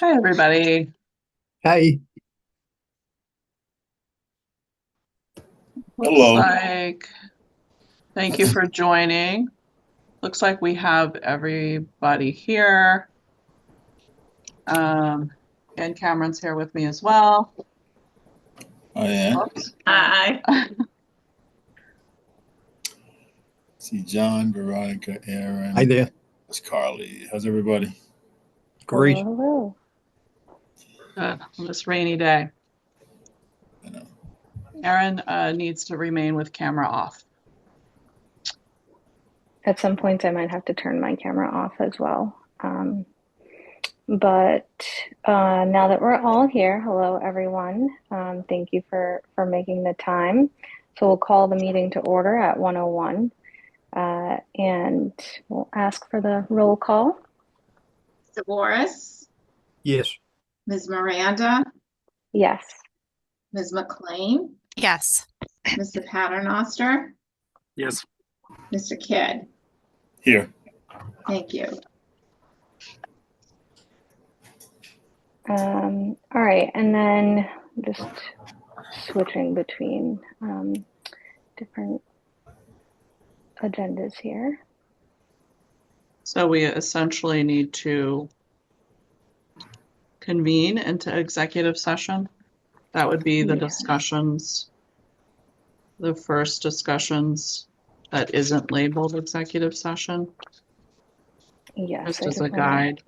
Hi, everybody. Hi. Looks Hello. like, thank you for joining. Looks like we have everybody here. And Cameron's here with me as well. Oh yeah. Oops. Hi. See John, Veronica, Aaron. Hi there. It's Carly. How's everybody? Great. Hello. Good on this rainy day. I know. Aaron needs to remain with camera off. At some points, I might have to turn my camera off as well. But now that we're all here, hello everyone. Thank you for making the time. So we'll call the meeting to order at 1:01, and we'll ask for the roll call. Mr. Boris, Yes. Ms. Miranda, Yes. Ms. McLean, Yes. Mr. Paternoster, Yes. Mr. Kidd. Here. Thank you. All right, and then just switching between different agendas here. So we essentially need to convene into executive session. That would be the Yeah. discussions, the first discussions that isn't labeled executive session, Yes, just I as a just wanna, guide.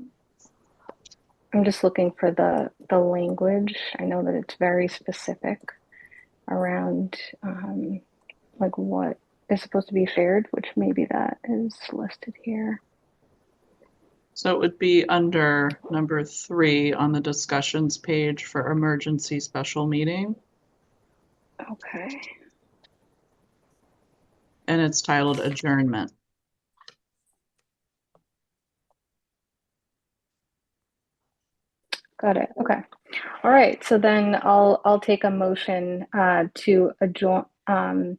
I'm just looking for the language. I know that it's very specific around like what is supposed to be shared, which maybe that is listed here. So it would be under number 3 on the discussions page for emergency special meeting, Okay. and it's titled adjournment. Got it. Okay. All right. So then I'll take a motion to adjourn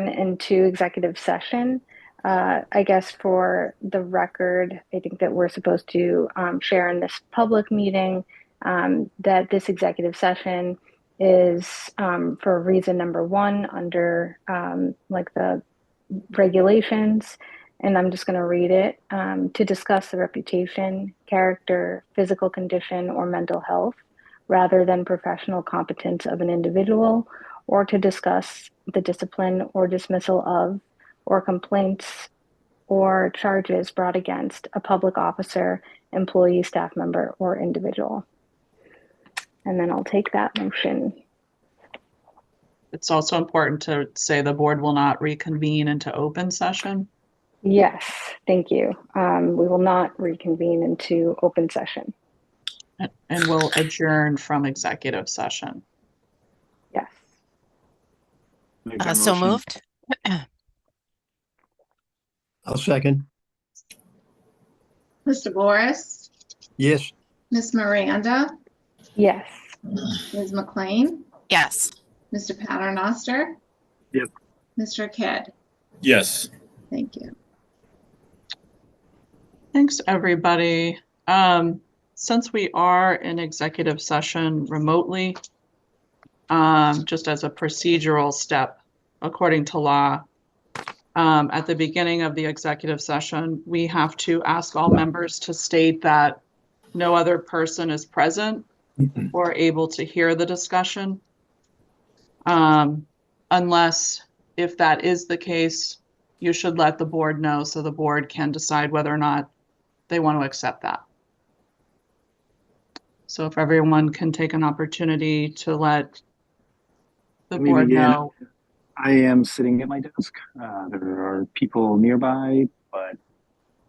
into executive session. I guess for the record, I think that we're supposed to share in this public meeting that this executive session is for reason number 1 under like the regulations, and I'm just going to read it, to discuss the reputation, character, physical condition, or mental health rather than professional competence of an individual, or to discuss the discipline or dismissal of, or complaints or charges brought against a public officer, employee, staff member, or individual. And then I'll take that motion. It's also important to say the board will not reconvene into open session. Yes, thank you. We will not reconvene into open session. And will adjourn from executive session. Yes. So moved. I'll second. Mr. Boris, Yes. Ms. Miranda, Yes. Ms. McLean, Yes. Mr. Paternoster. Yes. Mr. Kidd. Yes. Thank you. Thanks, everybody. Since we are in executive session remotely, just as a procedural step, according to law, at the beginning of the executive session, we have to ask all members to state that no other person is present or able to hear the discussion. Unless, if that is the case, you should let the board know so the board can decide whether or not they want to accept that. So if everyone can take an opportunity to let the board know. I am sitting at my desk. There are people nearby, but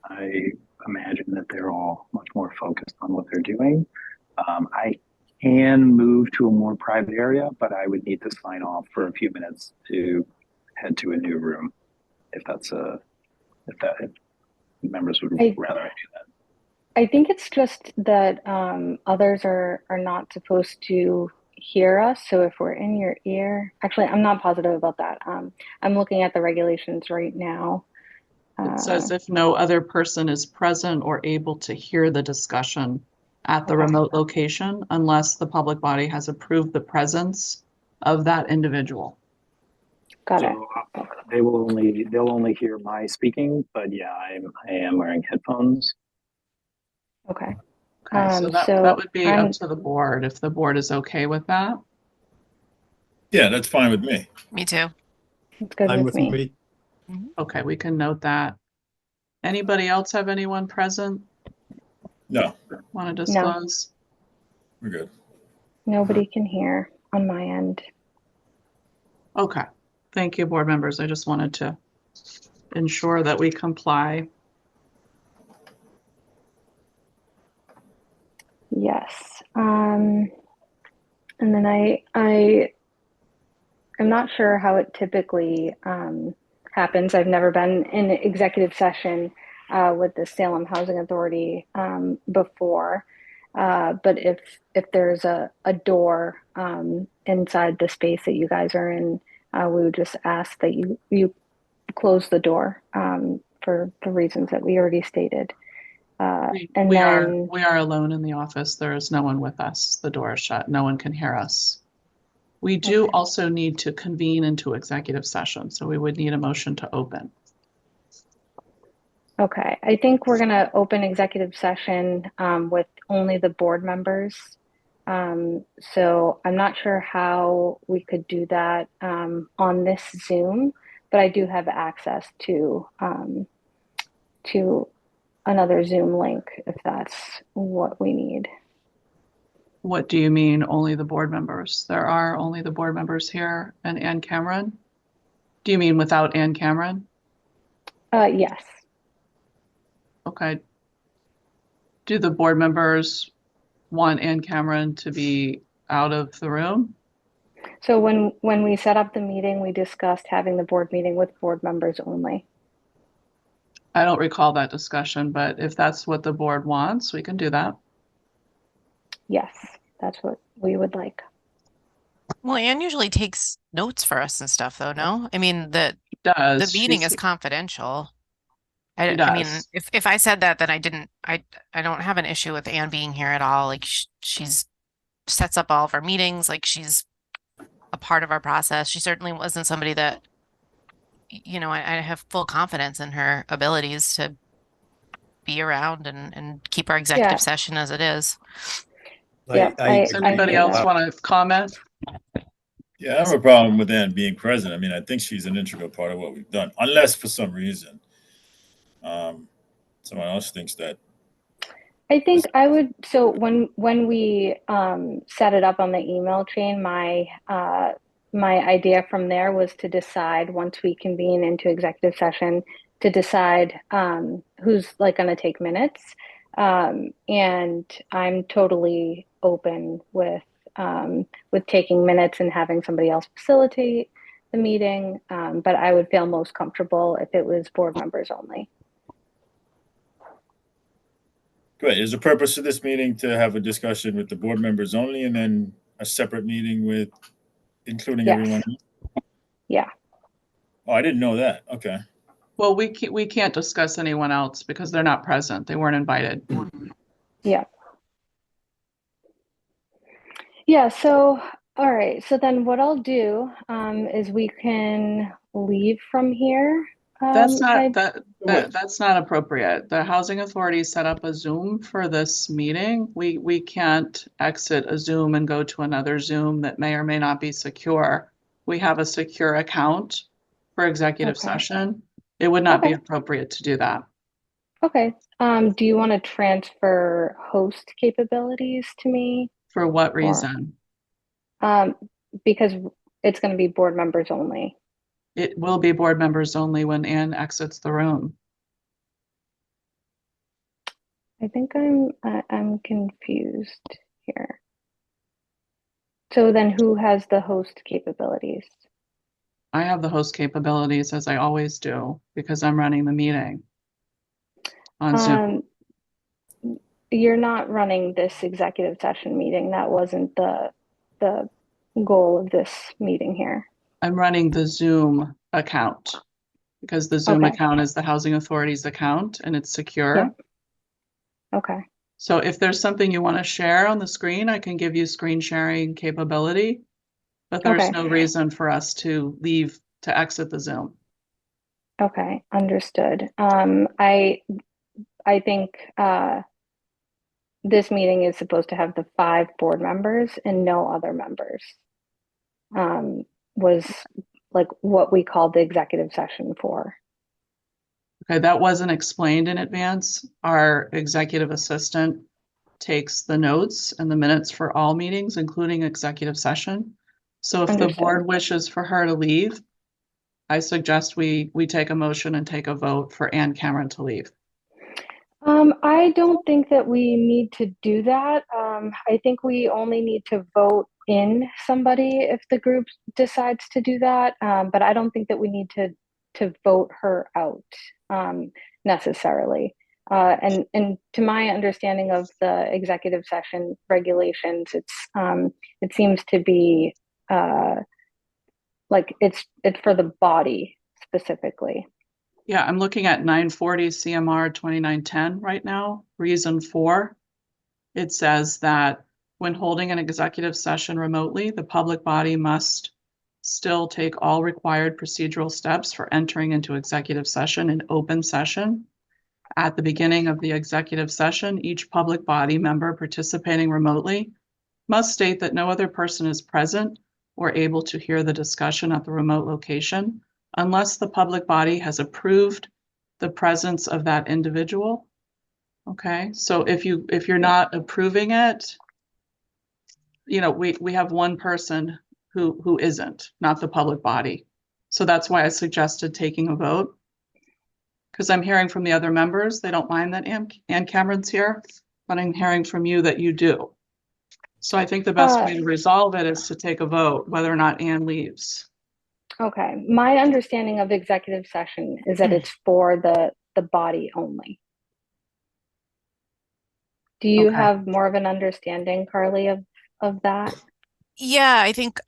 I imagine that they're all much more focused on what they're doing. I can move to a more private area, but I would need to sign off for a few minutes to head to a new room. If members would rather I do that. I think it's just that others are not supposed to hear us. So if we're in your ear, actually, I'm not positive about that. I'm looking at the regulations right now. It says if no other person is present or able to hear the discussion at the Okay. remote location unless the public body has approved the presence of that individual. Got it. So they'll only hear my speaking, but yeah, I am wearing headphones. Okay, Okay. so that So would be I'm up to the board if the board is okay with that. Yeah, that's fine with me. Me too. it's good I'm with with me. me. Okay, we can note that. Anybody else have anyone present No, want to disclose? we're good. Nobody can hear on my end. Okay, thank you, board members. I just wanted to ensure that we comply. Yes. And then I'm not sure how it typically happens. I've never been in executive session with the Salem Housing Authority before. But if there's a door inside the space that you guys are in, we would just ask that you close the door for the reasons that we already stated. And We then are alone in the office. There is no one with us. The door is shut. No one can hear us. We do Okay. also need to convene into executive session, so we would need a motion to open. okay, I think we're going to open executive session with only the board members. So I'm not sure how we could do that on this Zoom, but I do have access to another Zoom link if that's what we need. What do you mean, only the board members? There are only the board members here and Ann Cameron? Do you mean without Ann Cameron? Yes. Okay. Do the board members want Ann Cameron to be out of the room? So when we set up the meeting, we discussed having the board meeting with board members only. I don't recall that discussion, but if that's what the board wants, we can do that. Yes, that's what we would like. Well, Anne usually takes notes for us and stuff, though, no? I mean, the Does. meeting She's- is confidential. She I mean, does. if I said that, then I don't have an issue with Anne being here at all. Like she's sets up all of our meetings, like she's a part of our process. She certainly wasn't somebody that, you know, I have full confidence in her abilities to be around and keep our executive Yeah. session as it is. Yeah, Does I anybody hear else that. want to comment? Yeah, I have a problem with Ann being present. I mean, I think she's an integral part of what we've done, unless for some reason someone else thinks that. I think I would, so when we set it up on the email chain, my idea from there was to decide once we convene into executive session to decide who's like going to take minutes. And I'm totally open with taking minutes and having somebody else facilitate the meeting. But I would feel most comfortable if it was board members only. Great. Is the purpose of this meeting to have a discussion with the board members only, and then a separate meeting with including Yes. everyone else? Yeah. Oh, I didn't know that. Okay. Well, we can't discuss anyone else because they're not present. They weren't invited. Yeah. Yeah, so all right. So then what I'll do is we can leave from here. That's I- not that's not appropriate. The housing authority set up a Zoom for this meeting. We can't exit a Zoom and go to another Zoom that may or may not be secure. We have a secure account for executive Okay. session. It would not be Okay. appropriate to do that. Okay. Do you want to transfer host capabilities to me? For what reason? Because it's going to be board members only. It will be board members only when Ann exits the room. I think I'm confused here. So then who has the host capabilities? I have the host capabilities as I always do because I'm running the meeting on Zoom. You're not running this executive session meeting. That wasn't the goal of this meeting here. I'm running the Zoom account because the Zoom Okay. account is the housing authority's account and it's secure. Yeah. Okay. So if there's something you want to share on the screen, I can give you screen sharing capability, but there's Okay. no reason for us to exit the Zoom. Okay, understood. I think this meeting is supposed to have the 5 board members and no other members. Was like what we called the executive session for. Okay, that wasn't explained in advance. Our executive assistant takes the notes and the minutes for all meetings, including executive session. So if the Understood. board wishes for her to leave, I suggest we take a motion and take a vote for Ann Cameron to leave. I don't think that we need to do that. I think we only need to vote in somebody if the group decides to do that. But I don't think that we need to vote her out necessarily. And to my understanding of the executive session regulations, it seems to be like it's for the body specifically. Yeah, I'm looking at 940 CMR 2910 right now. Reason 4, it says that when holding an executive session remotely, the public body must still take all required procedural steps for entering into executive session in open session. At the beginning of the executive session, each public body member participating remotely must state that no other person is present or able to hear the discussion at the remote location unless the public body has approved the presence of that individual. Okay, so if you're not approving it, you know, we have one person who isn't, not the public body. So that's why I suggested taking a vote. Because I'm hearing from the other members, they don't mind that Ann Cameron's here, but I'm hearing from you that you do. So I think the best way to resolve it is to take a vote whether or not Ann leaves. Okay, my understanding of executive session is that it's for the body only. Do you Okay. have more of an understanding, Carly, of that? Yeah, I think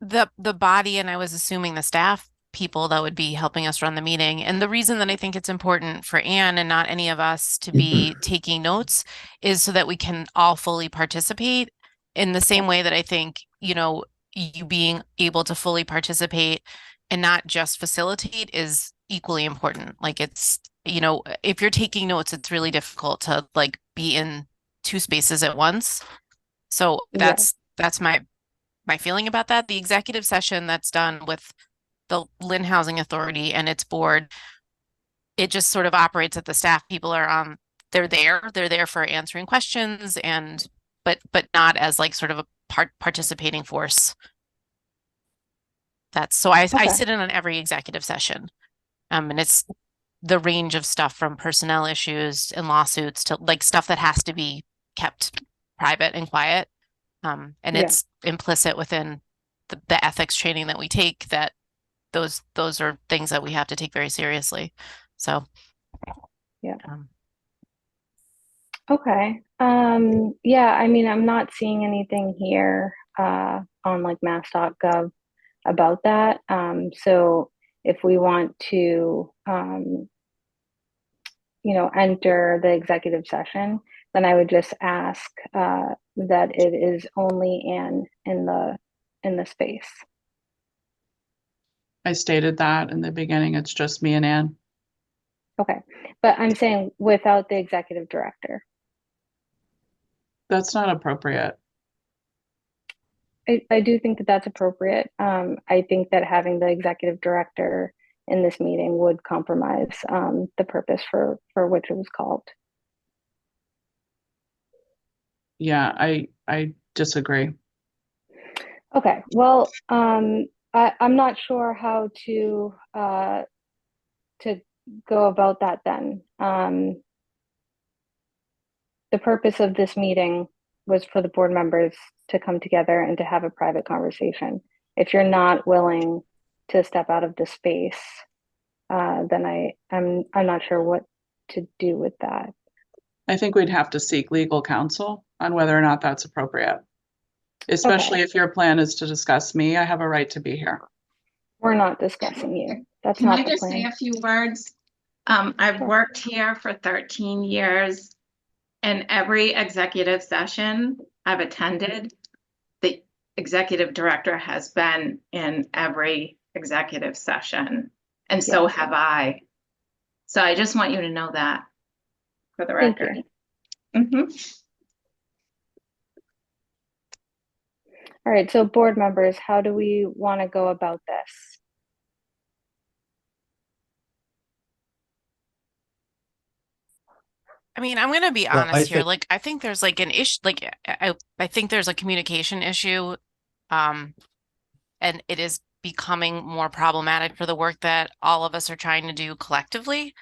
the body, and I was assuming the staff people that would be helping us run the meeting. And the reason that I think it's important for Anne and not any of us to be taking notes is so that we can all fully participate in the same way that I think, you know, you being able to fully participate and not just facilitate is equally important. Like it's, you know, if you're taking notes, it's really difficult to like be in 2 spaces at once. So that's my feeling about that. The executive session that's done with the Lynn Housing Authority and its board, it just sort of operates at the staff. People are on, they're there for answering questions and but not as like sort of a participating force. That's so I sit in on every executive session. And it's the range of stuff from personnel issues and lawsuits to like stuff that has to be kept private and quiet. And it's implicit within the ethics training that we take that those are things that we have to take very seriously. So, okay. Yeah, I mean, I'm not seeing anything here on like mass.gov about that. So if we want to, you know, enter the executive session, then I would just ask that it is only Anne in the space. I stated that in the beginning. It's just me and Ann. Okay, but I'm saying without the executive director. That's not appropriate. I do think that that's appropriate. I think that having the executive director in this meeting would compromise the purpose for which it was called. Yeah, I disagree. Okay, well, I'm not sure how to go about that then. The purpose of this meeting was for the board members to come together and to have a private conversation. If you're not willing to step out of the space, then I'm not sure what to do with that. I think we'd have to seek legal counsel on whether or not that's appropriate. Especially if your plan is to discuss me, I have a right to be here. We're not discussing you. That's Can not I the just plan. say a few words? I've worked here for 13 years. in every executive session I've attended, the executive director has been in every executive session, and so have I. So I just want you to know that for the Thank record. you. All right, so board members, how do we want to go about this? I mean, I'm gonna be Well, I honest here. think- Like, I think there's like an issue. Like, I think there's a communication issue, and it is becoming more problematic for the work that all of us are trying to do collectively.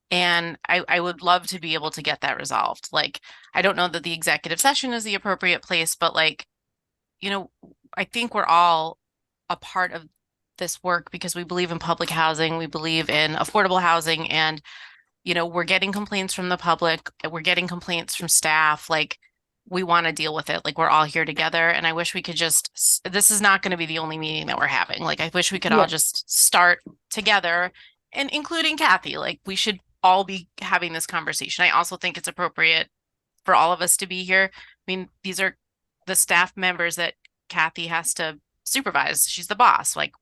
And I would love to be able to get that resolved. Like, I don't know that the executive session is the appropriate place, but like, you know, I think we're all a part of this work because we believe in public housing, we believe in affordable housing, and you know, we're getting complaints from the public, we're getting complaints from staff, like we want to deal with it. Like we're all here together. And I wish we could just, this is not going to be the only meeting that we're having. Like I wish we could all just start together, and including Cathy, like we should all be having this conversation. I also think it's appropriate for all of us to be here. I mean, these are the staff members that Cathy has to supervise. She's the boss. Like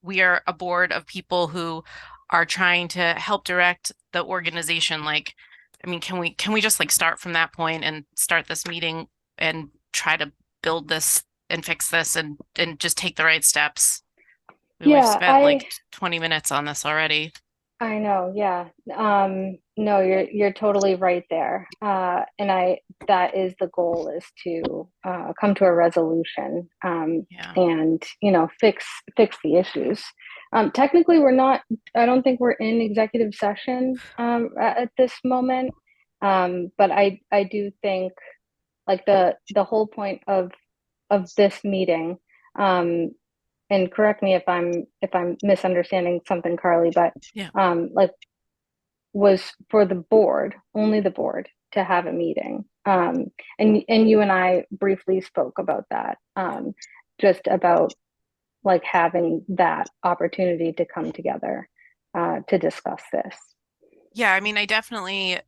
we are a board of people who are trying to help direct the organization. Like, I mean, can we just like start from that point and start this meeting and try to build this and fix this and just take the right steps? We've spent like 20 minutes on this already. I know, yeah. No, you're totally right there. And that is the goal, is to come to a resolution, and fix the issues. Technically I don't think we're in executive session at this moment. But I do think like the whole point of this meeting, and correct me if I'm misunderstanding something, Carly, but like was for the board, only the board, to have a meeting. And you and I briefly spoke about that, just about like having that opportunity to come together to discuss this. Yeah, I mean, I definitely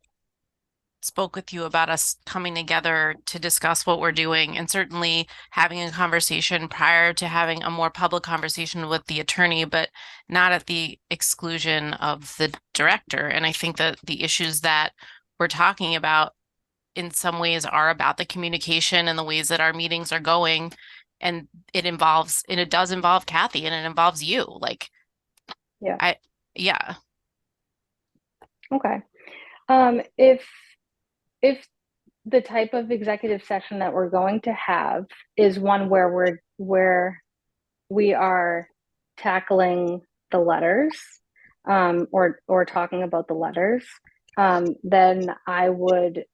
spoke with you about us coming together to discuss what we're doing, and certainly having a conversation prior to having a more public conversation with the attorney, but not at the exclusion of the director. And I think that the issues that we're talking about in some ways are about the communication and the ways that our meetings are going. And it does involve Cathy, and it involves you. Like, yeah. Okay. If the type of executive session that we're going to have is one where we are tackling the letters, or talking about the letters, then I would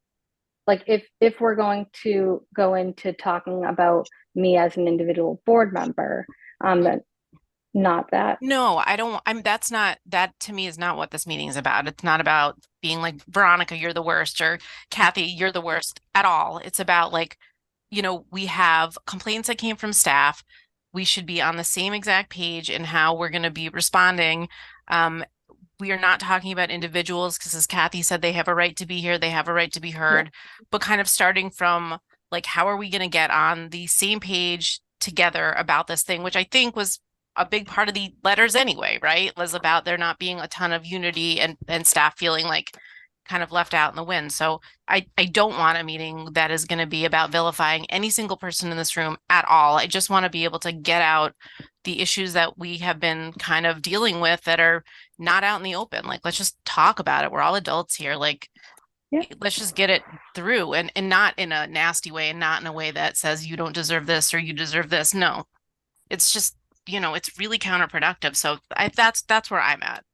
like, if we're going to go into talking about me as an individual board member, then not that. No, I don't. That to me is not what this meeting is about. It's not about being like, Veronica, you're the worst, or Cathy, you're the worst at all. It's about like, we have complaints that came from staff. We should be on the same exact page in how we're going to be responding. We are not talking about individuals because, as Cathy said, they have a right to be here. They have a right to be heard, but kind of starting from like, how are we going to get on the same page together about this thing, which I think was a big part of the letters anyway, right? It was about there not being a ton of unity and staff feeling like kind of left out in the wind. So I don't want a meeting that is going to be about vilifying any single person in this room at all. I just want to be able to get out the issues that we have been kind of dealing with that are not out in the open. Like, let's just talk about it. We're all adults here. Like, let's just get it through, and not in a nasty way, and not in a way that says you don't deserve this or you deserve this. No, it's just, it's really counterproductive. So that's where I'm at.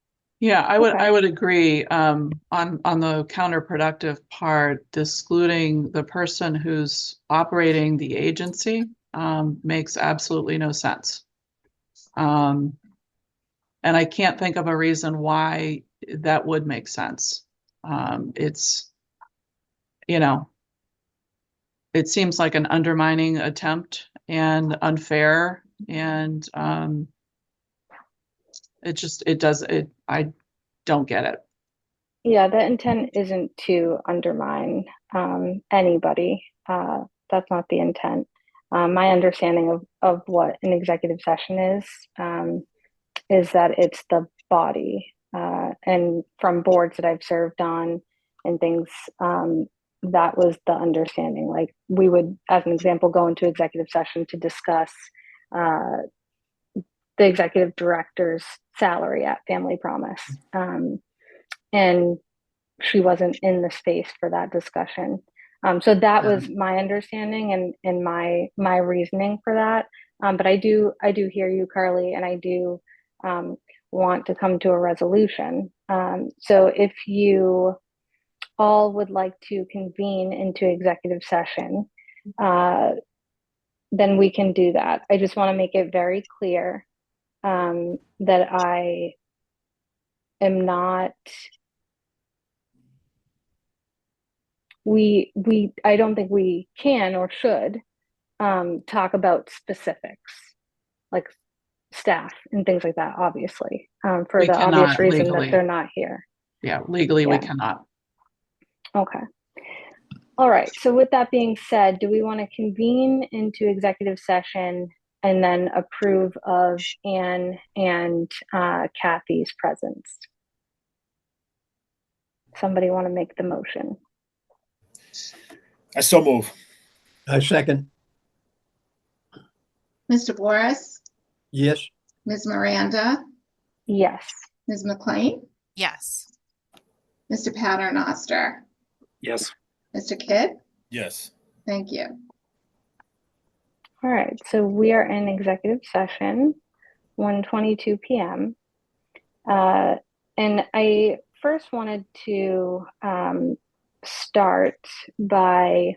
Yeah, I would agree on the counterproductive part. Excluding the person who's operating the agency makes absolutely no sense. And I can't think of a reason why that would make sense. It's, it seems like an undermining attempt and unfair, and I don't get it. Yeah, the intent isn't to undermine anybody. That's not the intent. My understanding of what an executive session is that it's the body. And from boards that I've served on and things, that was the understanding. Like we would, as an example, go into executive session to discuss the executive director's salary at Family Promise. And she wasn't in the space for that discussion. So that was my understanding and my reasoning for that. But I do hear you, Carly, and I do want to come to a resolution. So if you all would like to convene into executive session, then we can do that. I just want to make it very clear that I am not. I don't think we can or should talk about specifics like staff and things like that, obviously, for We the obvious cannot reason that legally. they're not here. Yeah, legally we Yeah. cannot. Okay. All right. So with that being said, do we want to convene into executive session and then approve of Anne and Cathy's presence? Somebody want to make the motion? I so move. I second. Mr. Boris, Yes. Ms. Miranda, Yes. Ms. McLean, Yes. Mr. Paternoster, Yes. Mr. Kidd. Yes. Thank you. All right. So we are in executive session, 1:22 p.m. And I first wanted to start by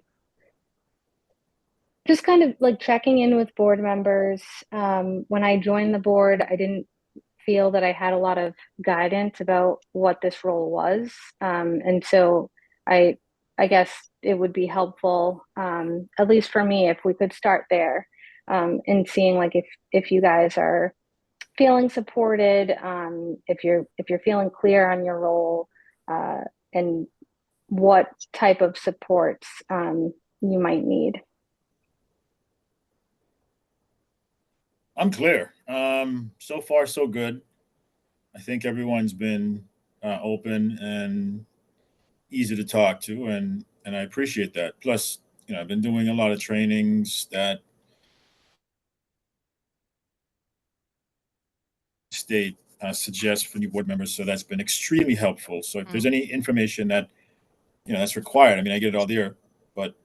just kind of like checking in with board members. When I joined the board, I didn't feel that I had a lot of guidance about what this role was. And so I guess it would be helpful, at least for me, if we could start there, and seeing like if you guys are feeling supported, if you're feeling clear on your role, and what type of supports you might need. I'm clear. So far, so good. I think everyone's been open and easy to talk to, and I appreciate that. Plus, I've been doing a lot of trainings that state suggests for new board members, so that's been extremely helpful. So if there's any information that that's required, I mean, I get it all there, but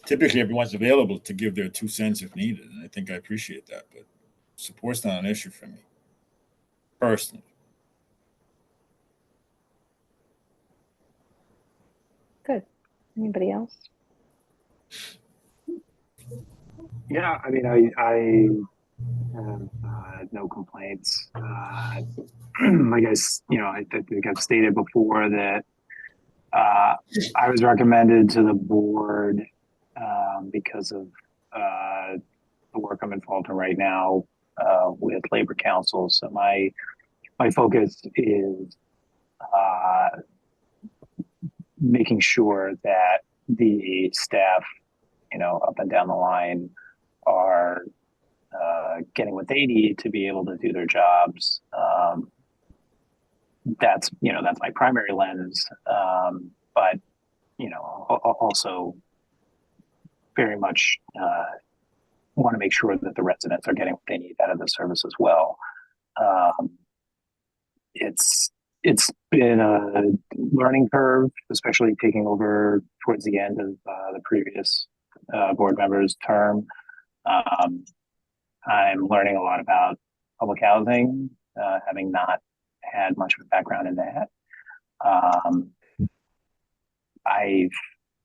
typically everyone's available to give their 2 cents if needed, and I think I appreciate that. But support's not an issue for me personally. Good. Anybody else? Yeah, I mean, I have no complaints. Like I think I've stated before that I was recommended to the board because of the work I'm involved in right now with Labor Council. So my focus is making sure that the staff, up and down the line, are getting what they need to be able to do their jobs. That's my primary lens, but also very much want to make sure that the residents are getting what they need out of the service as well. It's been a learning curve, especially taking over towards the end of the previous board member's term. I'm learning a lot about public housing, having not had much of a background in that. I've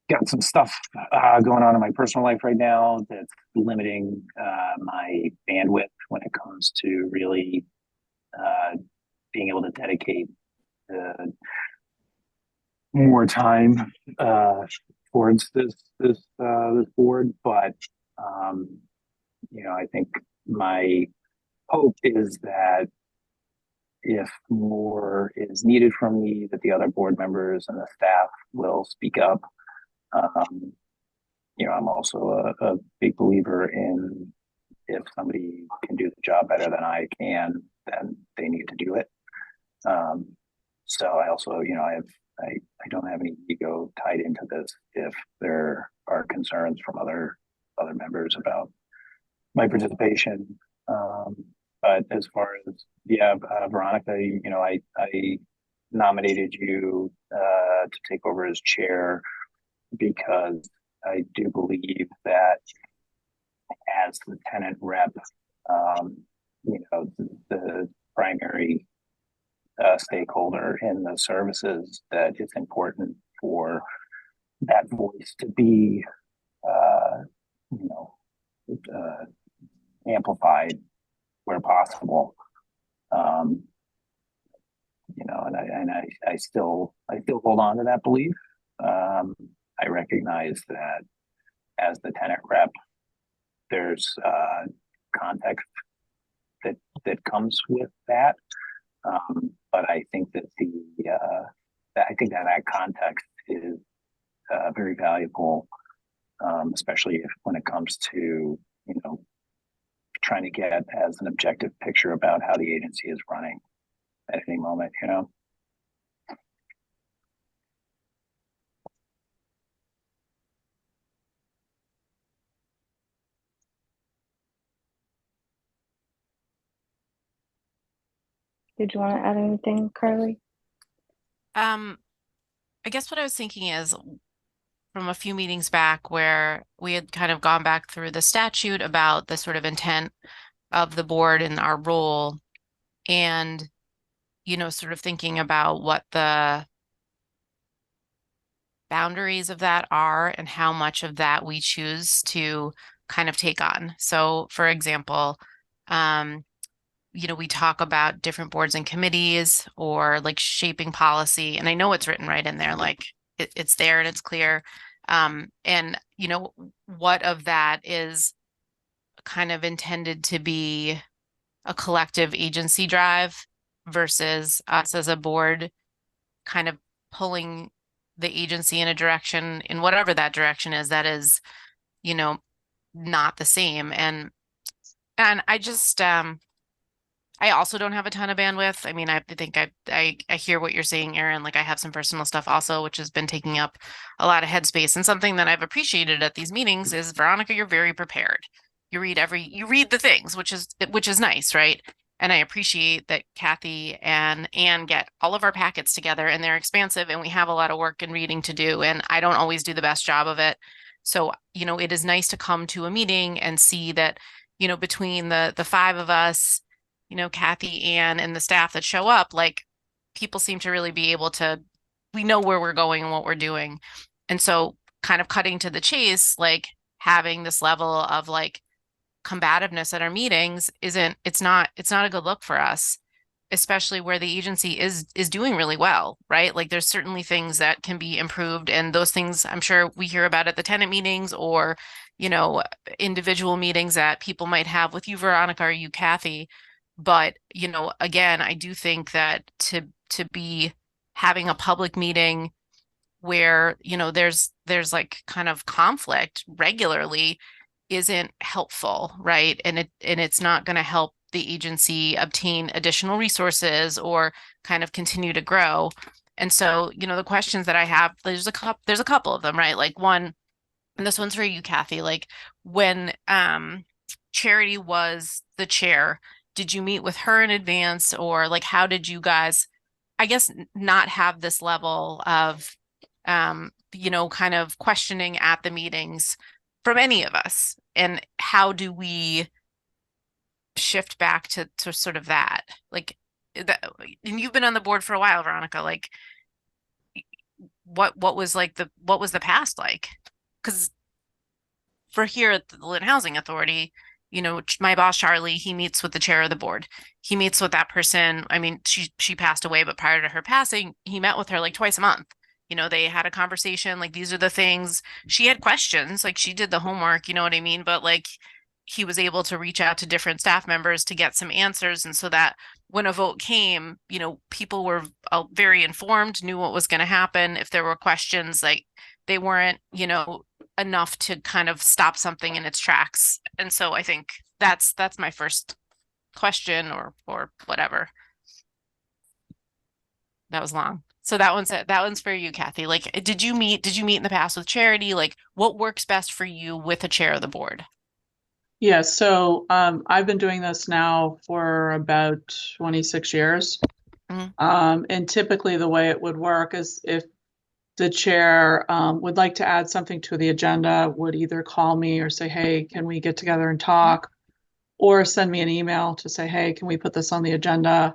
got some stuff going on in my personal life right now that's limiting my bandwidth when it comes to really being able to dedicate more time towards this board. But I think my hope is that if more is needed from me, that the other board members and the staff will speak up. I'm also a big believer in, if somebody can do the job better than I can, then they need to do it. So I also, I don't have any ego tied into this. If there are concerns from other members about my participation, but as far as Veronica, I nominated you to take over as chair because I do believe that as the tenant rep, the primary stakeholder in the services, that it's important for that voice to be, amplified where possible. And I still hold on to that belief. I recognize that as the tenant rep, there's context that comes with that. But I think that that context is very valuable, especially when it comes to trying to get as an objective picture about how the agency is running at any moment. Did you want to add anything, Carly? I guess what I was thinking is from a few meetings back where we had kind of gone back through the statute about the sort of intent of the board and our role, and sort of thinking about what the boundaries of that are and how much of that we choose to kind of take on. So for example, we talk about different boards and committees or like shaping policy, and I know it's written right in there, like it's there and it's clear. And what of that is kind of intended to be a collective agency drive versus us as a board kind of pulling the agency in a direction, in whatever that direction is, that is, not the same. And I just, I also don't have a ton of bandwidth. I mean, I think I hear what you're saying, Aaron. Like I have some personal stuff also, which has been taking up a lot of headspace. And something that I've appreciated at these meetings is, Veronica, you're very prepared. You read the things, which is nice, right? And I appreciate that Cathy and Anne get all of our packets together, and they're expansive, and we have a lot of work and reading to do, and I don't always do the best job of it. So, it is nice to come to a meeting and see that, between the five of us, Cathy, Anne, and the staff that show up, like people seem to really be able to, we know where we're going and what we're doing. And so kind of cutting to the chase, like having this level of like combativeness at our meetings it's not a good look for us, especially where the agency is doing really well, right? Like there's certainly things that can be improved, and those things I'm sure we hear about at the tenant meetings or, individual meetings that people might have with you, Veronica, or you, Cathy. But, again, I do think that to be having a public meeting where, there's like kind of conflict regularly isn't helpful, right? And it's not going to help the agency obtain additional resources or kind of continue to grow. And so, the questions that I have, there's a couple of them, right? Like one, and this one's for you, Cathy, like when Charity was the chair, did you meet with her in advance, or like how did you guys, I guess, not have this level of kind of questioning at the meetings from any of us? And how do we shift back to sort of that? Like that, and you've been on the board for a while, Veronica, like what was the past like? Because for here at the Lynn Housing Authority, my boss, Charlie, he meets with the chair of the board. He meets with that person. I mean, she passed away, but prior to her passing, he met with her like twice a month. They had a conversation, like these are the things. She had questions, like she did the homework, you know what I mean? But like, he was able to reach out to different staff members to get some answers. And so that when a vote came, people were very informed, knew what was going to happen. If there were questions, like they weren't, enough to kind of stop something in its tracks. And so I think that's my first question or whatever. That was long. So that one's for you, Cathy. Like, did you meet in the past with Charity? Like, what works best for you with a chair of the board? Yeah, so I've been doing this now for about 26 years. And typically the way it would work is if the chair would like to add something to the agenda, would either call me or say, hey, can we get together and talk? Or send me an email to say, hey, can we put this on the agenda?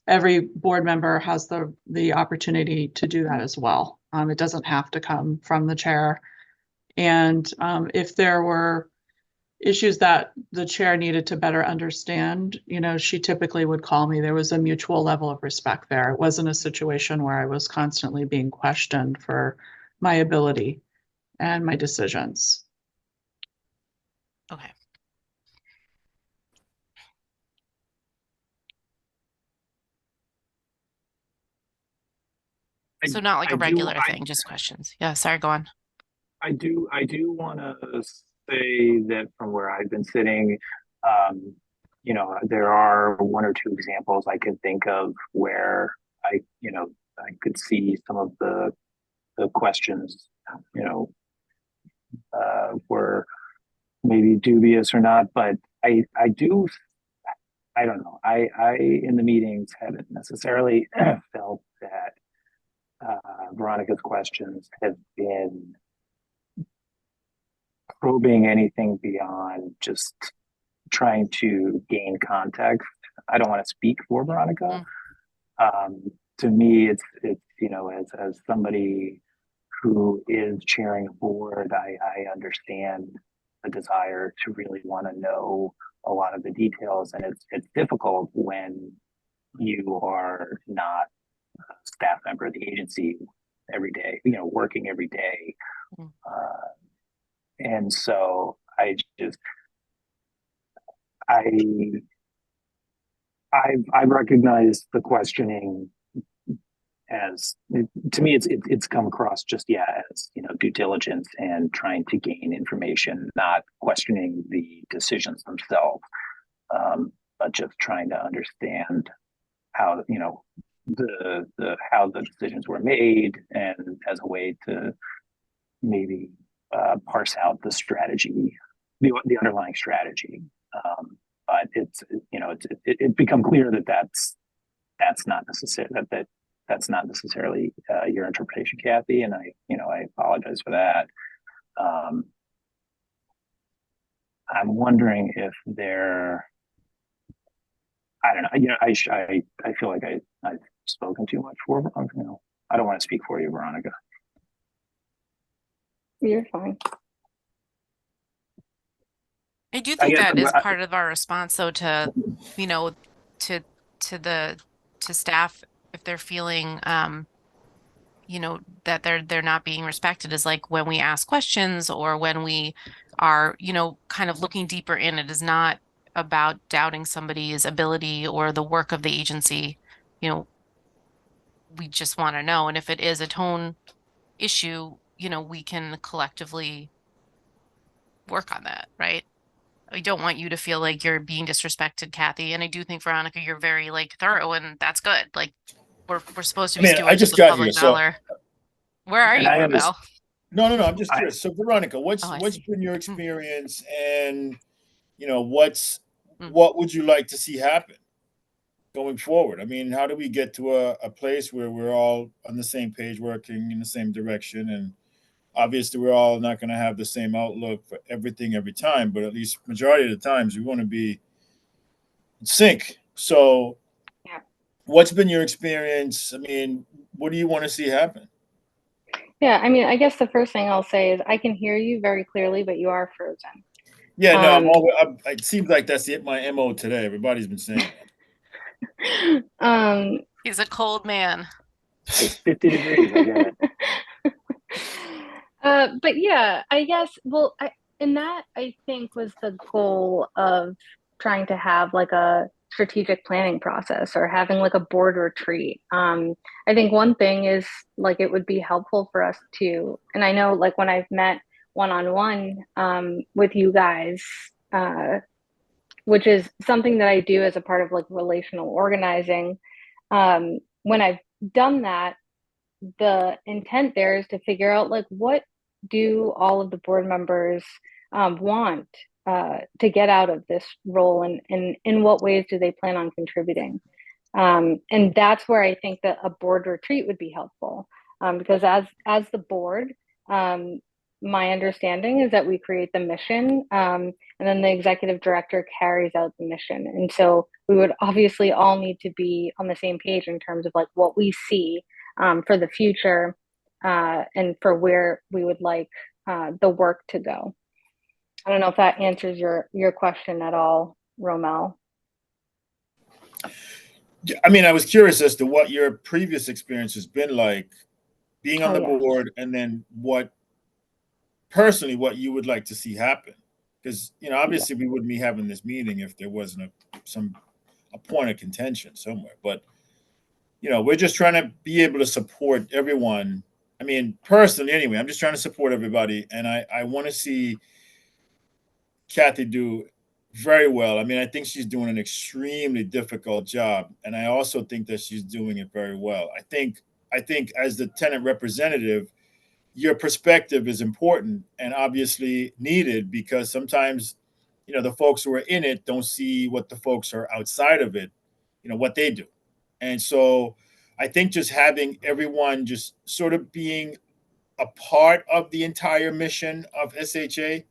Every board member has the opportunity to do that as well. It doesn't have to come from the chair. And if there were issues that the chair needed to better understand, she typically would call me. There was a mutual level of respect there. It wasn't a situation where I was constantly being questioned for my ability and my decisions. Okay. So not like a regular thing, just questions. Yeah, sorry, go on. I do want to say that from where I've been sitting, there are one or two examples I can think of where I could see some of the questions, were maybe dubious or not, but I don't know. I in the meetings haven't necessarily felt that Veronica's questions have been probing anything beyond just trying to gain context. I don't want to speak for Veronica. To me, it's as somebody who is chairing a board, I understand the desire to really want to know a lot of the details, and it's difficult when you are not a staff member of the agency every day, working every day. And so I recognize the questioning as, to me, it's come across just as due diligence and trying to gain information, not questioning the decisions themselves, but just trying to understand how how the decisions were made, and as a way to maybe parse out the strategy, the underlying strategy. But it's become clear that that's not necessary, that's not necessarily your interpretation, Cathy, and I apologize for that. I'm wondering if I don't know. I feel like I've spoken too much for I don't want to speak for you, Veronica. You're fine. I do think that is part of our response, though, to to staff, if they're feeling that they're not being respected, is like when we ask questions or when we are kind of looking deeper in. It is not about doubting somebody's ability or the work of the agency. We just want to know, and if it is a tone issue, we can collectively work on that, right? I don't want you to feel like you're being disrespected, Cathy. And I do think, Veronica, you're very thorough, and that's good. Like we're supposed to be stewards of the public dollar. Where are you, Ravel? No. I'm just curious. So, Veronica, what's been your experience, and what would you like to see happen going forward? I mean, how do we get to a place where we're all on the same page, working in the same direction? And obviously, we're all not going to have the same outlook for everything every time, but at least majority of the times we want to be in sync. So, what's been your experience? I mean, what do you want to see happen? Yeah, I mean, I guess the first thing I'll say is I can hear you very clearly, but you are frozen. Yeah, no, it seems like that's my MO today. Everybody's been saying that. He's a cold man. It's 50 degrees, I get it. But yeah, I guess, well, And that I think was the goal of trying to have like a strategic planning process or having like a board retreat. I think one thing is like it would be helpful for us to, and I know like when I've met one-on-one with you guys, which is something that I do as a part of like relational organizing. When I've done that, the intent there is to figure out like what do all of the board members want to get out of this role, and in what ways do they plan on contributing, and that's where I think that a board retreat would be helpful, because as the board, my understanding is that we create the mission, and then the executive director carries out the mission, and so we would obviously all need to be on the same page in terms of like what we see for the future, and for where we would like the work to go. I don't know if that answers your question at all, Romel. I mean, I was curious as to what your previous experience has been like being on Oh the yeah. board, and then what personally what you would like to see happen. Because obviously we wouldn't be having this meeting if there wasn't a point of contention somewhere. But we're just trying to be able to support everyone. I mean, personally, anyway, I'm just trying to support everybody, and I want to see Cathy do very well. I mean, I think she's doing an extremely difficult job, and I also think that she's doing it very well. I think as the tenant representative, your perspective is important and obviously needed, because sometimes the folks who are in it don't see what the folks who are outside of it, what they do. And so I think just having everyone just sort of being a part of the entire mission of SHA,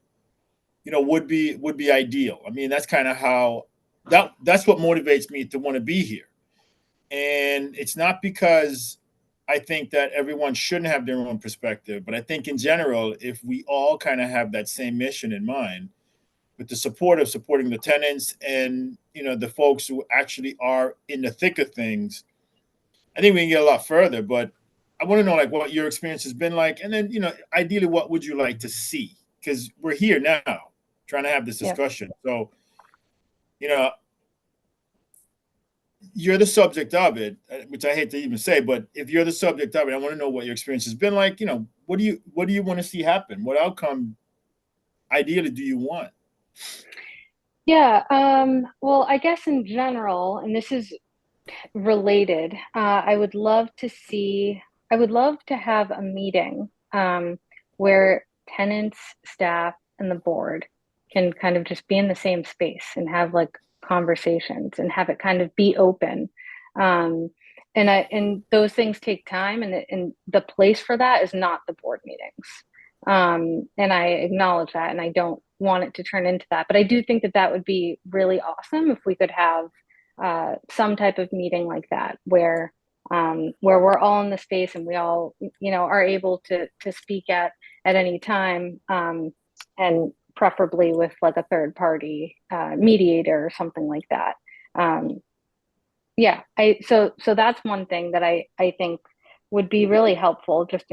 would be ideal. I mean, that's kind of how that's what motivates me to want to be here. And it's not because I think that everyone shouldn't have their own perspective, but I think in general, if we all kind of have that same mission in mind, with the support of supporting the tenants and the folks who actually are in the thick of things, I think we can get a lot further. But I want to know like what your experience has been like, and then ideally, what would you like to see? Because we're here now trying to have this discussion. So you're the subject of it, which I hate to even say, but if you're the subject of it, I want to know what your experience has been like. What do you want to see happen? What outcome ideally do you want? Yeah, well, I guess in general, and this is related, I would love to have a meeting where tenants, staff, and the board can kind of just be in the same space and have like conversations and have it kind of be open. And those things take time, and the place for that is not the board meetings. And I acknowledge that, and I don't want it to turn into that. But I do think that that would be really awesome if we could have some type of meeting like that where we're all in the space and we all are able to speak at any time, and preferably with like a third party mediator or something like that. Yeah, so that's one thing that I think would be really helpful, just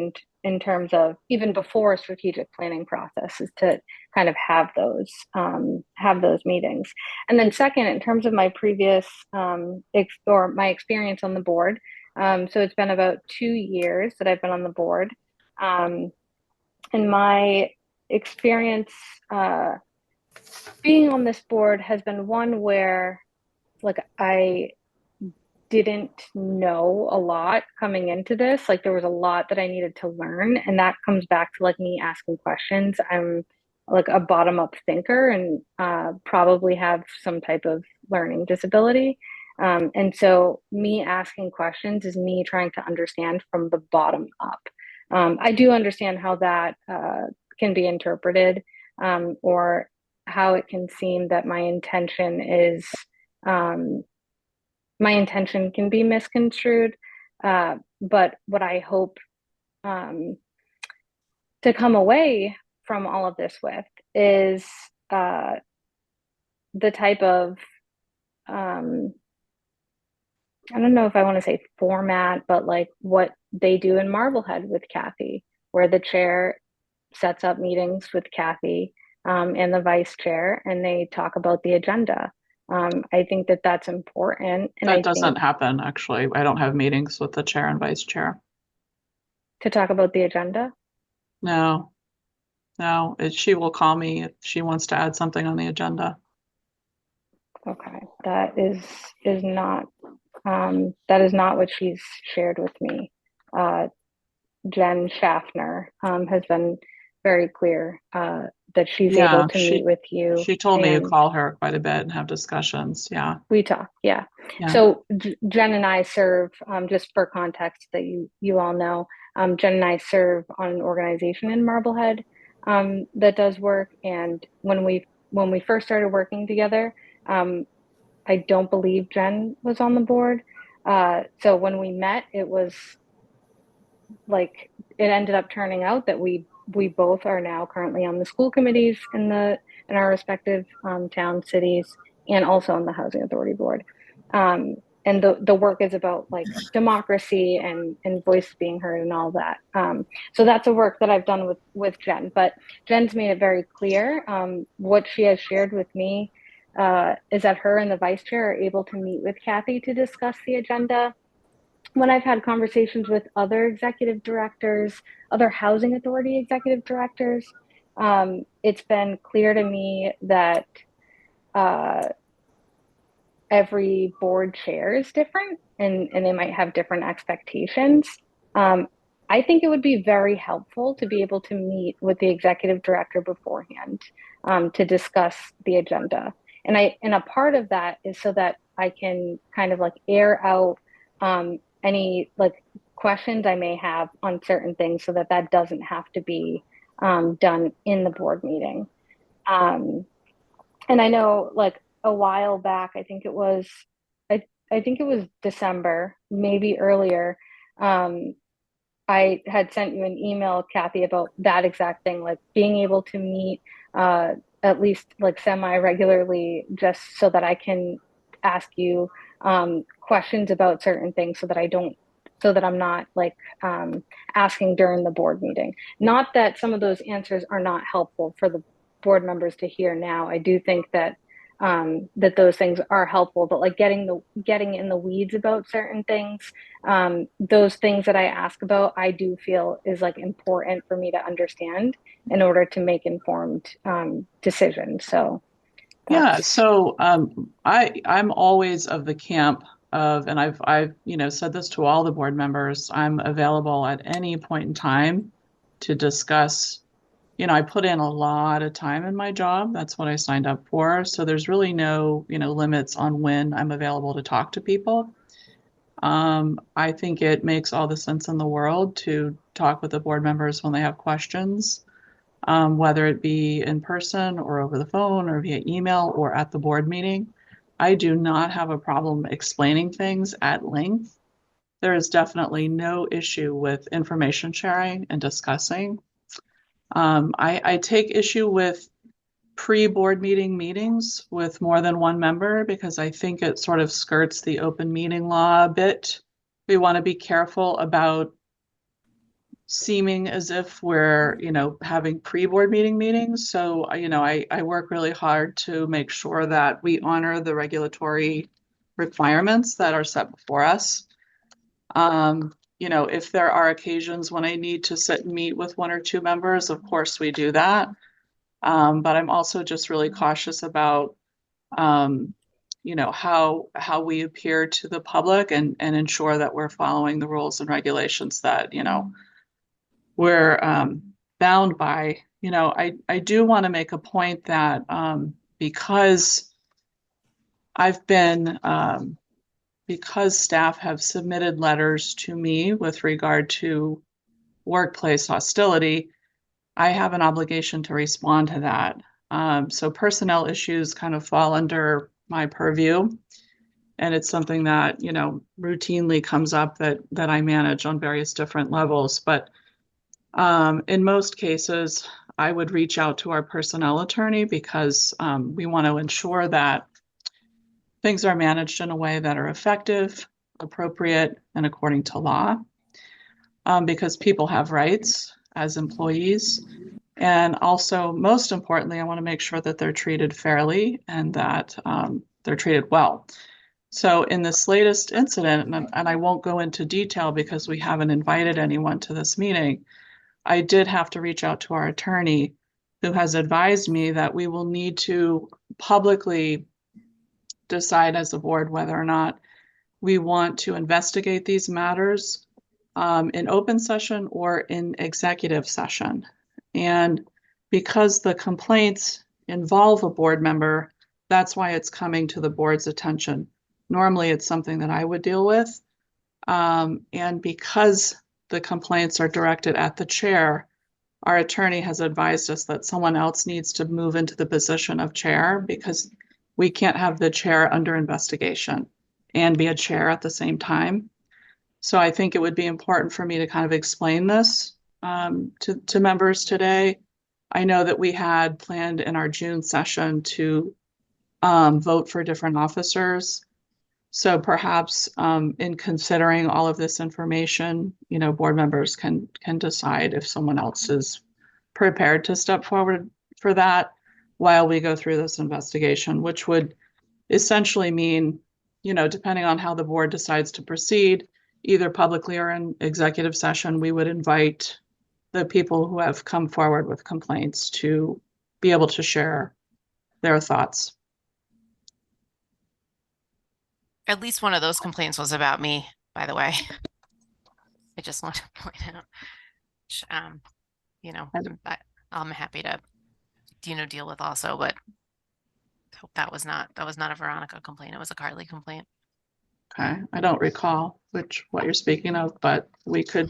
in terms of even before a strategic planning process, is to kind of have those meetings. And then second, in terms of my previous or my experience on the board, so it's been about 2 years that I've been on the board, and my experience being on this board has been one where like I didn't know a lot coming into this. Like there was a lot that I needed to learn, and that comes back to like me asking questions. I'm like a bottom up thinker, and probably have some type of learning disability. And so me asking questions is me trying to understand from the bottom up. I do understand how that can be interpreted, or how it can seem that my intention can be misconstrued. But what I hope to come away from all of this with is the type of, I don't know if I want to say format, but like what they do in Marblehead with Cathy, where the chair sets up meetings with Cathy, and the vice chair, and they talk about the agenda. I think that that's important, and That I doesn't think happen, actually. I don't have meetings with the chair and vice chair. to talk about the agenda. No, no, she will call me if she wants to add something on the agenda. Okay, is not that is not what she's shared with me. Jen Schaffner has been very clear that she's Yeah, able to meet with you, she told me to and call her quite a bit and have discussions. Yeah, we talk. Yeah. yeah. So Jen and I serve, just for context that you all know, Jen and I serve on an organization in Marblehead that does work. And when we first started working together, I don't believe Jen was on the board. So when we met, it was like it ended up turning out that we both are now currently on the school committees in our respective town cities, and also on the housing authority board. And the work is about like democracy and voice being heard and all that. So that's a work that I've done with Jen, but Jen's made it very clear. What she has shared with me is that her and the vice chair are able to meet with Cathy to discuss the agenda. When I've had conversations with other executive directors, other housing authority executive directors, it's been clear to me that every board chair is different, and they might have different expectations. I think it would be very helpful to be able to meet with the executive director beforehand to discuss the agenda. And a part of that is so that I can kind of like air out any like questions I may have on certain things, so that doesn't have to be done in the board meeting. And I know like a while back, I think it was December, maybe earlier. I had sent you an email, Cathy, about that exact thing, like being able to meet at least like semi-regularly, just so that I can ask you questions about certain things, so that I'm not like asking during the board meeting. Not that some of those answers are not helpful for the board members to hear now. I do think that that those things are helpful, but like getting in the weeds about certain things, those things that I ask about, I do feel is like important for me to understand in order to make informed decisions. So Yeah, so I'm always of the camp of, and I've said this to all the board members, I'm available at any point in time to discuss. I put in a lot of time in my job. That's what I signed up for. So there's really no, limits on when I'm available to talk to people. I think it makes all the sense in the world to talk with the board members when they have questions, whether it be in person or over the phone or via email or at the board meeting. I do not have a problem explaining things at length. There is definitely no issue with information sharing and discussing. I take issue with pre-board meeting meetings with more than one member because I think it sort of skirts the open meeting law a bit. We want to be careful about seeming as if we're, having pre-board meetings. So, I work really hard to make sure that we honor the regulatory requirements that are set before us. If there are occasions when I need to sit and meet with one or two members, of course we do that. But I'm also just really cautious about, how we appear to the public and ensure that we're following the rules and regulations that, we're bound by. I do want to make a point that because I've been, because staff have submitted letters to me with regard to workplace hostility, I have an obligation to respond to that. So personnel issues kind of fall under my purview. And it's something that, routinely comes up that I manage on various different levels. But in most cases, I would reach out to our personnel attorney because we want to ensure that things are managed in a way that are effective, appropriate, and according to law. Because people have rights as employees. And also, most importantly, I want to make sure that they're treated fairly and that they're treated well. So in this latest incident, and I won't go into detail because we haven't invited anyone to this meeting, I did have to reach out to our attorney, who has advised me that we will need to publicly decide as a board whether or not we want to investigate these matters in open session or in executive session. And because the complaints involve a board member, that's why it's coming to the board's attention. Normally, it's something that I would deal with. And because the complaints are directed at the chair, our attorney has advised us that someone else needs to move into the position of chair because we can't have the chair under investigation and be a chair at the same time. So I think it would be important for me to kind of explain this to members today. I know that we had planned in our June session to vote for different officers. So perhaps in considering all of this information, you know, board members can decide if someone else is prepared to step forward for that while we go through this investigation, which would essentially mean, you know, depending on how the board decides to proceed, either publicly or in executive session, we would invite the people who have come forward with complaints to be able to share their thoughts. At least one of those complaints was about me, by the way. I just want to point out, which, you know, I'm happy to, you know, deal with also, but hope that was not a Veronica complaint. It was a Carly complaint. Okay, I don't recall what you're speaking of, but we could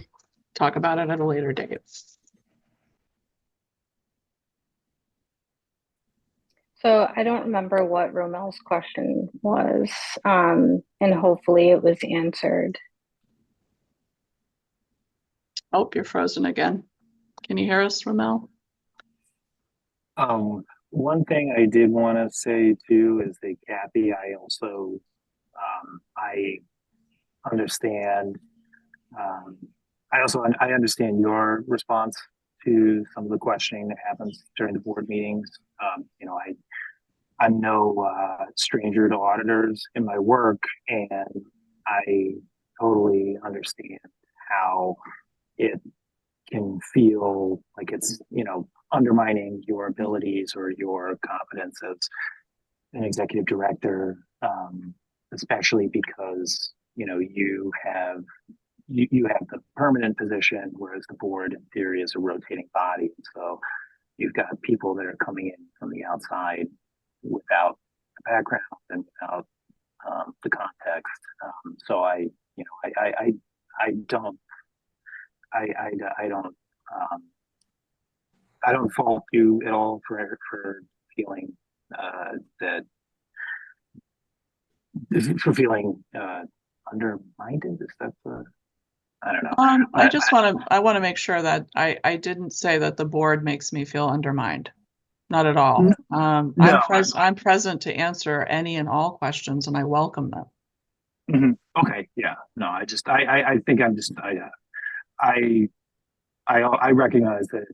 talk about it at a later date. So I don't remember what Romel's question was, and hopefully it was answered. Oh, you're frozen again. Can you hear us, Romel? One thing I did want to say too is that Cathy, I also I understand. I understand your response to some of the questioning that happens during the board meetings. You know, I'm no stranger to auditors in my work, and I totally understand how it can feel like it's, you know, undermining your abilities or your competence as an executive director, especially because, you know, you have the permanent position, whereas the board in theory is a rotating body. So you've got people that are coming in from the outside without the background and without the context. So I don't fault you at all for feeling that for feeling undermined. Is that the I don't know. I want to make sure that I didn't say that the board makes me feel undermined. Not at all. No. I'm present to answer any and all questions, and I welcome them. Mm-hmm. Okay. Yeah. No. I think I'm just. I recognize that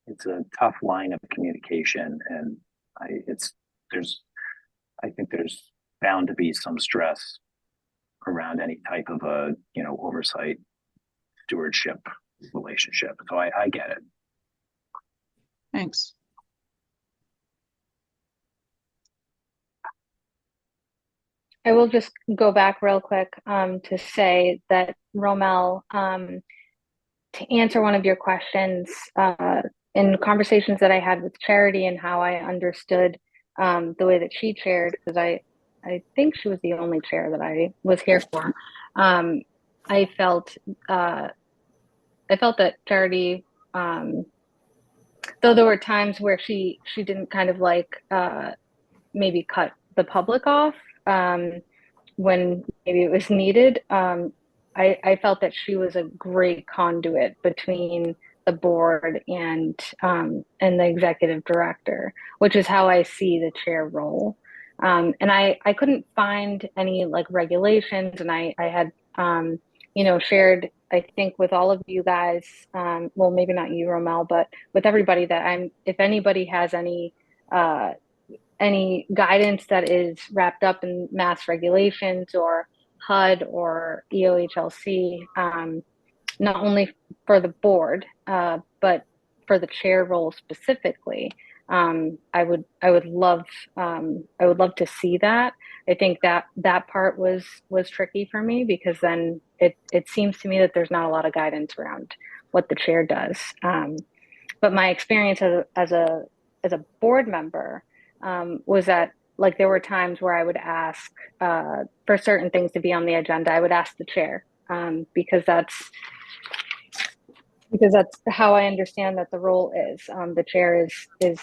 it's a tough line of communication, and I think there's bound to be some stress around any type of a, you know, oversight stewardship relationship. So I get it. Thanks. I will just go back real quick to say that Romel, to answer one of your questions, in conversations that I had with Charity and how I understood the way that she chaired, because I think she was the only chair that I was here for. I felt that Charity, though there were times where she didn't kind of like maybe cut the public off when maybe it was needed. I felt that she was a great conduit between the board and the executive director, which is how I see the chair role. And I couldn't find any like regulations, and I had shared, I think, with all of you guys, well, maybe not you, Romel, but with everybody that if anybody has any guidance that is wrapped up in mass regulations or HUD or EOHLC, not only for the board, but for the chair role specifically, I would love to see that. I think that part was tricky for me, because then it seems to me that there's not a lot of guidance around what the chair does. But my experience as a board member was that, like, there were times where I would ask for certain things to be on the agenda. I would ask the chair, because that's how I understand that the role is. The chair is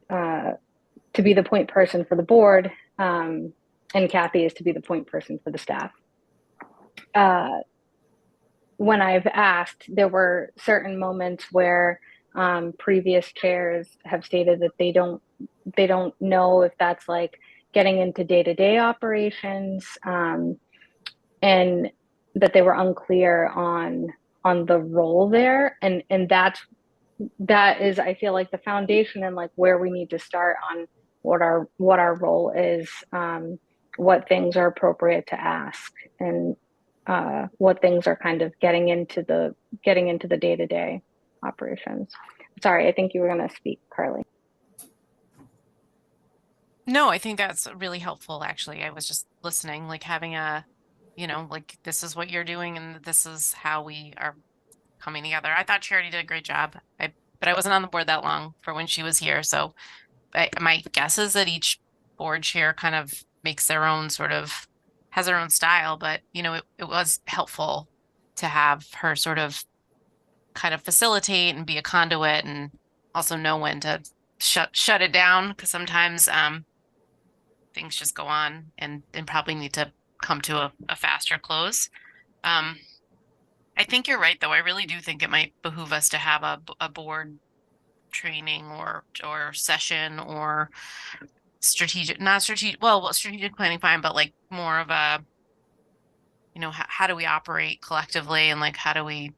to be the point person for the board, and Cathy is to be the point person for the staff. When I've asked, there were certain moments where previous chairs have stated that they don't know if that's like getting into day-to-day operations, and that they were unclear on the role there, and that is, I feel like, the foundation, and like where we need to start on what our role is, what things are appropriate to ask, and what things are kind of getting into the day-to-day operations. Sorry, I think you were going to speak, Carly. No, I think that's really helpful, actually. I was just listening, like having like, this is what you're doing and this is how we are coming together. I thought Charity did a great job. But I wasn't on the board that long for when she was here. So my guess is that each board chair kind of makes their own has their own style, but it was helpful to have her sort of kind of facilitate and be a conduit, and also know when to shut it down, because sometimes things just go on and probably need to come to a faster close. I think you're right, though. I really do think it might behoove us to have a board training or session, or strategic planning, fine, but like more of a, how do we operate collectively, and like how do we,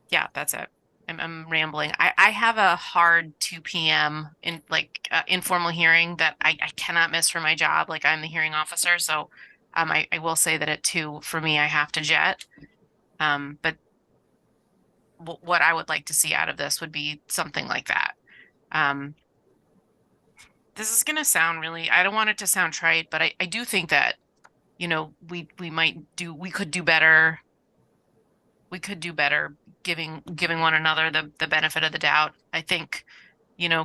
yeah, that's it. I'm rambling. I have a hard 2 p.m. in informal hearing that I cannot miss for my job. Like, I'm the hearing officer, so I will say that at 2 for me, I have to jet. But what I would like to see out of this would be something like that. This is gonna sound really, I don't want it to sound trite, but I do think that, we could do better. We could do better giving one another the benefit of the doubt. I think,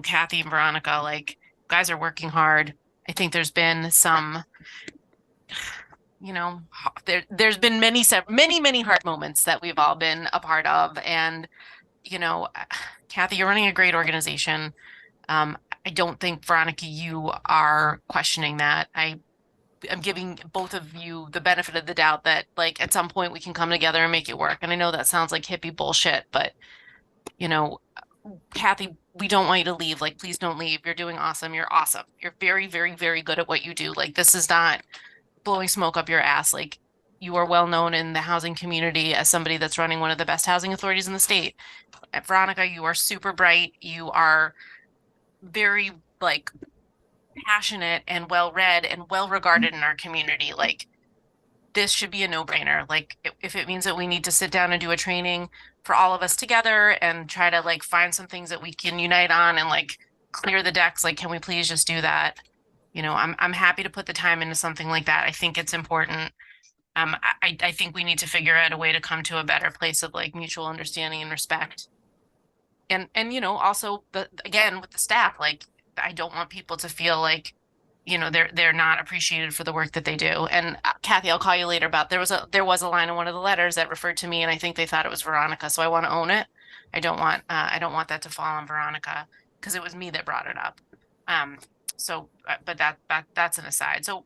Cathy and Veronica, like, guys are working hard. I think there's been some, there's been many hard moments that we've all been a part of. And, Cathy, you're running a great organization. I don't think, Veronica, you are questioning that. I'm giving both of you the benefit of the doubt that, like, at some point we can come together and make it work. And I know that sounds like hippie bullshit, but, Cathy, we don't want you to leave. Like, please don't leave. You're doing awesome. You're awesome. You're very, very, very good at what you do. Like, this is not blowing smoke up your ass. Like, you are well known in the housing community as somebody that's running one of the best housing authorities in the state. Veronica, you are super bright. You are very, like, passionate and well-read and well-regarded in our community. Like, this should be a no-brainer. Like, if it means that we need to sit down and do a training for all of us together and try to, like, find some things that we can unite on and, like, clear the decks, like, can we please just do that? I'm happy to put the time into something like that. I think it's important. I think we need to figure out a way to come to a better place of, like, mutual understanding and respect. And also, again, with the staff, like, I don't want people to feel like, they're not appreciated for the work that they do. And Cathy, I'll call you later about, there was a line in one of the letters that referred to me, and I think they thought it was Veronica. So I want to own it. I don't want that to fall on Veronica, because it was me that brought it up. But that's an aside. So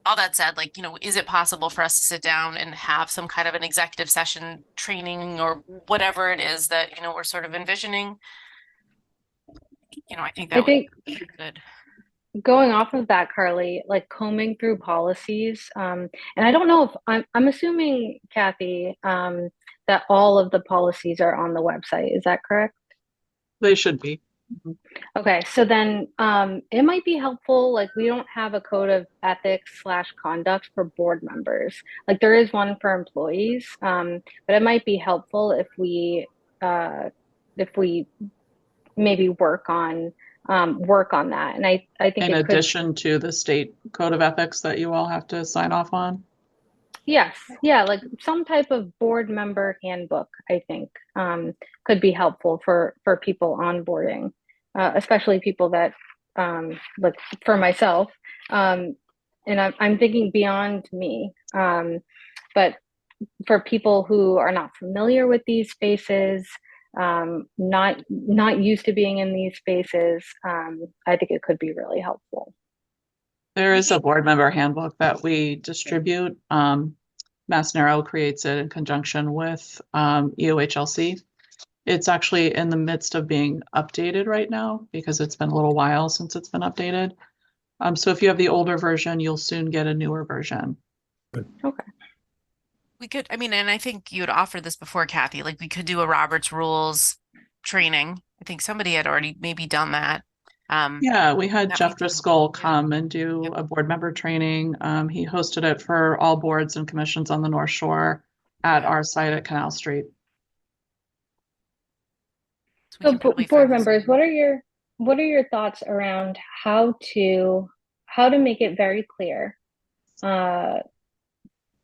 all that said, like, is it possible for us to sit down and have some kind of an executive session training or whatever it is that, we're sort of envisioning? I think that would be good. going off of that, Carly, like combing through policies, and I don't know if I'm assuming, Cathy, that all of the policies are on the website. Is that correct? They should be. Okay, so then it might be helpful. Like, we don't have a code of ethics slash conduct for board members. Like, there is one for employees, but it might be helpful if we maybe work on that. And I think In it could. addition to the state code of ethics that you all have to sign off on. Yes, yeah, like some type of board member handbook, I think, could be helpful for people onboarding, especially people that, like for myself, and I'm thinking beyond me, but for people who are not familiar with these spaces, not used to being in these spaces, I think it could be really helpful. There is a board member handbook that we distribute. Mass Narrow creates it in conjunction with EOHLC. It's actually in the midst of being updated right now because it's been a little while since it's been updated. So if you have the older version, you'll soon get a newer version. Okay. We could, I mean, and I think you had offered this before, Cathy, like we could do a Robert's Rules training. I think somebody had already maybe done that. Yeah, we had that Jeff might be Driscoll helpful, yeah. come and do a board member training. He hosted it for all boards and commissions on the North Shore at our site at Canal Street. So we So can probably board find this- members, what are your thoughts around how to make it very clear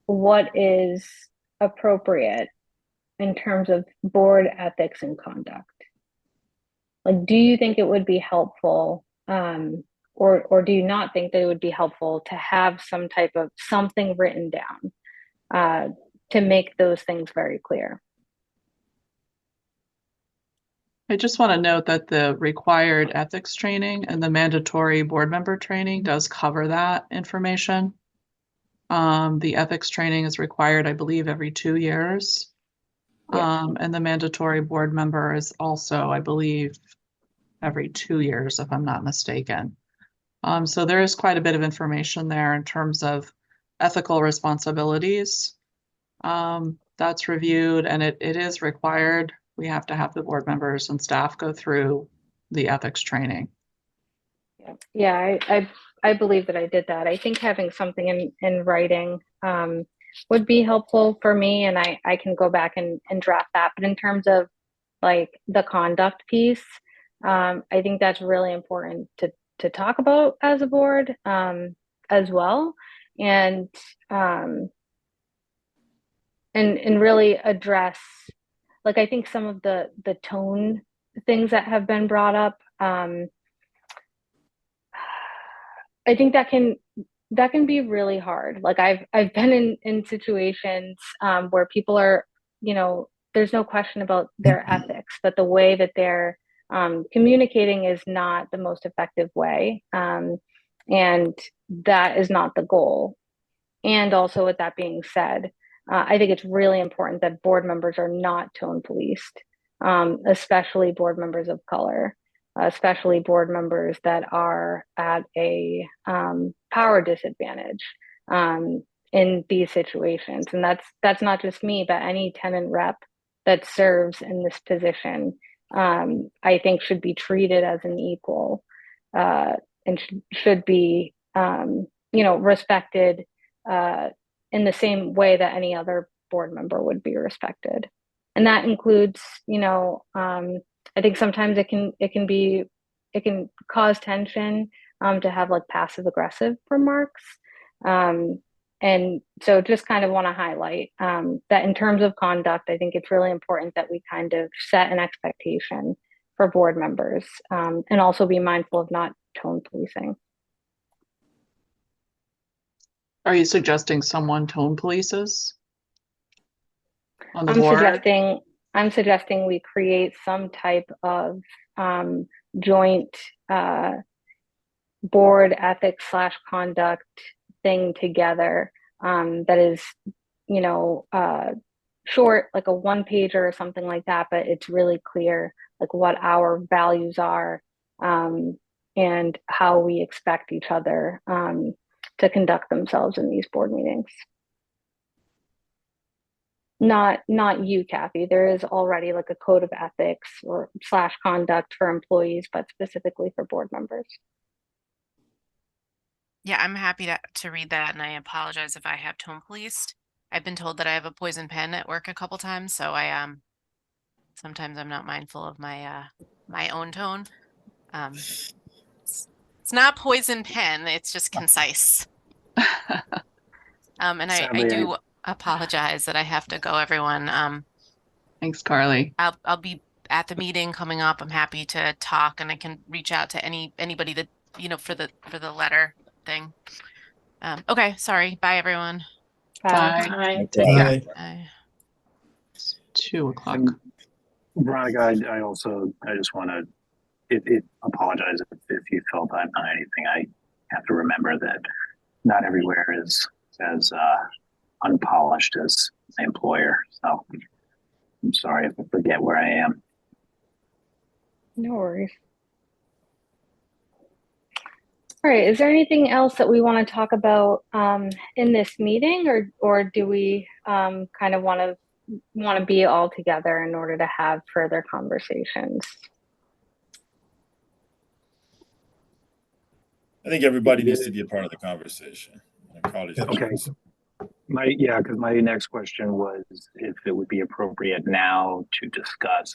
what is appropriate in terms of board ethics and conduct? Like, do you think it would be helpful, or do you not think that it would be helpful to have some type of something written down to make those things very clear? I just want to note that the required ethics training and the mandatory board member training does cover that information. The ethics training is required, I believe, every 2 years. And the mandatory board member is also, I believe, every 2 years, if I'm not mistaken. So there is quite a bit of information there in terms of ethical responsibilities. That's reviewed and it is required. We have to have the board members and staff go through the ethics training. Yeah, I believe that I did that. I think having something in writing would be helpful for me, and I can go back and draft that. But in terms of like the conduct piece, I think that's really important to talk about as a board as well, and really address, like, I think some of the tone things that have been brought up. I think that can be really hard. Like, I've been in situations where people are, there's no question about their ethics, but the way that they're communicating is not the most effective way, and that is not the goal. And also, with that being said, I think it's really important that board members are not tone policed, especially board members of color. Especially board members that are at a power disadvantage in these situations. And that's not just me, but any tenant rep that serves in this position, I think should be treated as an equal and should be, respected in the same way that any other board member would be respected. And that includes, I think sometimes it can cause tension to have like passive aggressive remarks. And so just kind of want to highlight that in terms of conduct, I think it's really important that we kind of set an expectation for board members and also be mindful of not tone policing. Are you suggesting someone tone polices on the board? I'm suggesting we create some type of joint board ethics / conduct thing together that is, short, like a 1-pager or something like that, but it's really clear like what our values are, and how we expect each other to conduct themselves in these board meetings. Not you, Cathy. There is already like a code of ethics or / conduct for employees, but specifically for board members. Yeah, I'm happy to read that, and I apologize if I have tone policed. I've been told that I have a poison pen at work a couple times, so I sometimes I'm not mindful of my my own tone. It's not poison pen, it's just concise. And I Sadly, do apologize that I have to go, everyone. Thanks, Carly. I'll be at the meeting coming up. I'm happy to talk, and I can reach out to anybody that, you know, for the letter thing. Okay, sorry. Bye, everyone. Bye. Bye. Take care. Aye. Bye. It's 2 o'clock. And Veronica, I just want to apologize if you felt I've done anything. I have to remember that not everywhere is as unpolished as my employer. So I'm sorry if I forget where I am. No worries. All right, is there anything else that we want to talk about in this meeting, or do we kind of want to be all together in order to have further conversations? I think everybody needs to be a part of the conversation. Carly's Yeah. Okay. Because my next question was if it would be appropriate now to discuss,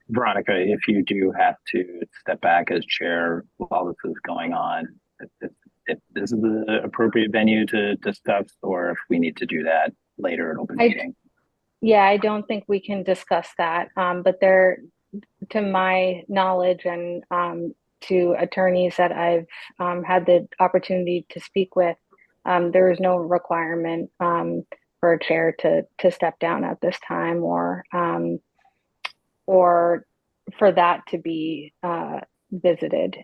Veronica, if you do have to step back as chair while this is going on, if this is the appropriate venue to discuss, or if we need to do that later in open meeting. Yeah, I don't think we can discuss that, but there, to my knowledge and to attorneys that I've had the opportunity to speak with, there is no requirement for a chair to step down at this time, or for that to be visited.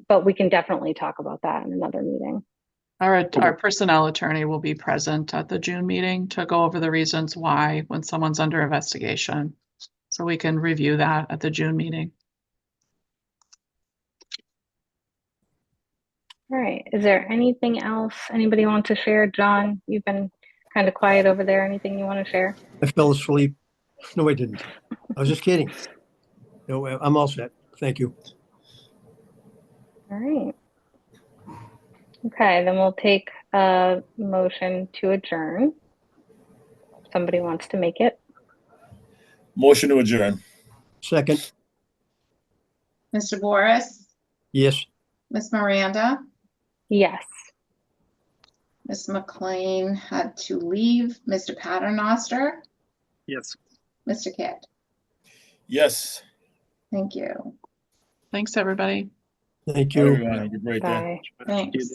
But we can definitely talk about that in another meeting. Our personnel attorney will be present at the June meeting to go over the reasons why when someone's under investigation. So we can review that at the June meeting. All right. Is there anything else anybody wants to share? John, you've been kind of quiet over there. Anything you want to share? I fell asleep. No, I didn't. I was just kidding. No, I'm all set. Thank you. All right. Okay, then we'll take a motion to adjourn. If somebody wants to make it. Motion to adjourn. Second, Mr. Boris, yes. Miss Miranda, Yes. Miss McLean had to leave, Mr. Paternoster, Yes. Mr. Kidd. Yes. Thank you. Thanks, everybody. Thank Bye, you. everyone. Have a great day. Bye. Thanks.